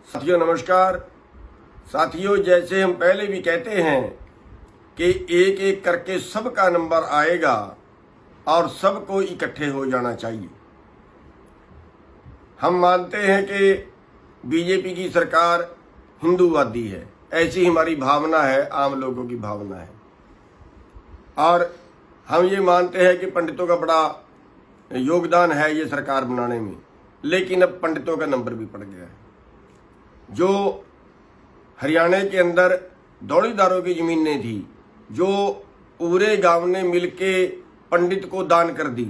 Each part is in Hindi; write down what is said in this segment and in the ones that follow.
साथियों नमस्कार। साथियों, जैसे हम पहले भी कहते हैं कि एक एक करके सबका नंबर आएगा और सबको इकट्ठे हो जाना चाहिए। हम मानते हैं कि बीजेपी की सरकार हिंदूवादी है, ऐसी हमारी भावना है, आम लोगों की भावना है। और हम ये मानते हैं कि पंडितों का बड़ा योगदान है ये सरकार बनाने में, लेकिन अब पंडितों का नंबर भी पड़ गया है। जो हरियाणा के अंदर दौड़ीदारों की ज़मीनें थी, जो पूरे गांव ने मिलके पंडित को दान कर दी,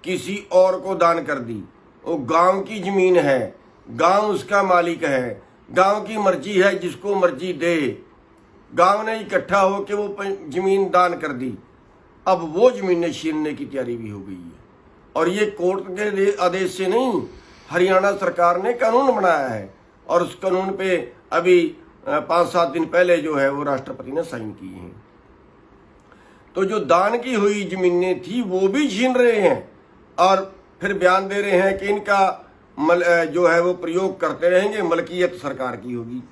किसी और को दान कर दी, वो गांव की ज़मीन है, गांव उसका मालिक है, गांव की मर्जी है, जिसको मर्जी दे। गांव ने इकट्ठा होकर वो ज़मीन दान कर दी। अब वो ज़मीनें छीनने की तैयारी भी हो गई है, और ये कोर्ट के आदेश से नहीं, हरियाणा सरकार ने कानून बनाया है, और उस कानून पे अभी 5-7 दिन पहले जो है वो राष्ट्रपति ने साइन किए हैं। तो जो दान की हुई जमीनें थी वो भी छीन रहे हैं, और फिर बयान दे रहे हैं कि इनका जो है वो प्रयोग करते रहेंगे, मलकियत सरकार की होगी।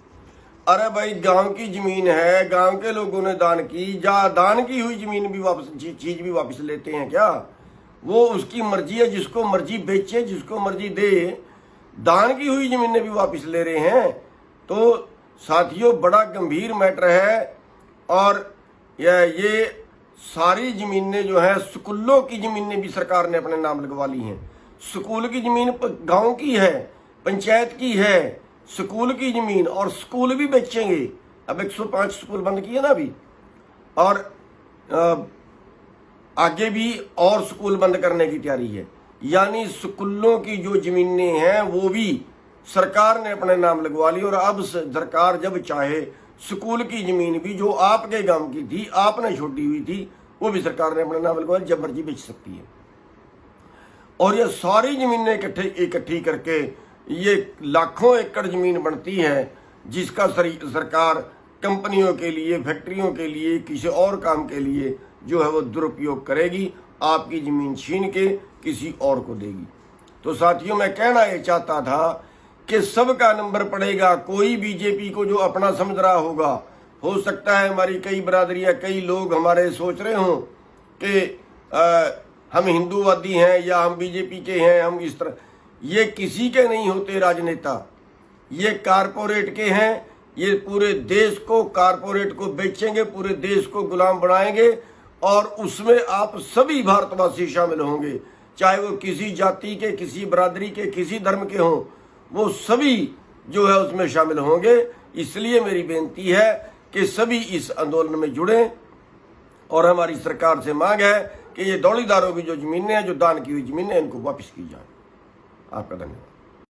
अरे भाई, गांव की जमीन है, गांव के लोगों ने दान की, दान की हुई जमीन भी वापस, चीज भी वापस लेते हैं क्या? वो उसकी मर्जी है, जिसको मर्जी बेचे, जिसको मर्जी दे। दान की हुई जमीनें भी वापस ले रहे हैं। तो साथियों, बड़ा गंभीर मैटर है। और ये सारी जमीनें जो है, स्कूलों की जमीनें भी सरकार ने अपने नाम लगवा ली हैं। स्कूल की जमीन गांव की है, पंचायत की है, स्कूल की जमीन, और स्कूल भी बेचेंगे। अब 105 स्कूल बंद किए ना अभी, और आगे भी और स्कूल बंद करने की तैयारी है। यानी स्कूलों की जो जमीनें हैं वो भी सरकार ने अपने नाम लगवा ली। और अब सरकार जब चाहे स्कूल की जमीन भी जो आपके गांव की थी, आपने छोड़ी हुई थी, वो भी सरकार ने अपने नाम लगवा, जब मर्जी बेच सकती है। और ये सारी जमीनें इकट्ठी करके ये लाखों एकड़ जमीन बनती है, जिसका सरकार कंपनियों के लिए, फैक्ट्रियों के लिए, किसी और काम के लिए जो है वो दुरुपयोग करेगी, आपकी जमीन छीन के किसी और को देगी। तो साथियों, मैं कहना ये चाहता था कि सबका नंबर पड़ेगा। कोई बीजेपी को जो अपना समझ रहा होगा, हो सकता है हमारी कई बरादरियां, कई लोग हमारे सोच रहे हों कि हम हिंदूवादी हैं या हम बीजेपी के हैं, हम इस तरह। ये किसी के नहीं होते राजनेता, ये कारपोरेट के हैं। ये पूरे देश को, कारपोरेट को बेचेंगे, पूरे देश को गुलाम बनाएंगे, और उसमें आप सभी भारतवासी शामिल होंगे, चाहे वो किसी जाति के, किसी बरादरी के, किसी धर्म के हों, वो सभी जो है उसमें शामिल होंगे। इसलिए मेरी बेनती है कि सभी इस आंदोलन में जुड़ें, और हमारी सरकार से मांग है कि ये दौड़ीदारों की जो जमीनें हैं, जो दान की हुई जमीनें, इनको वापस की जाए। आपका धन्यवाद।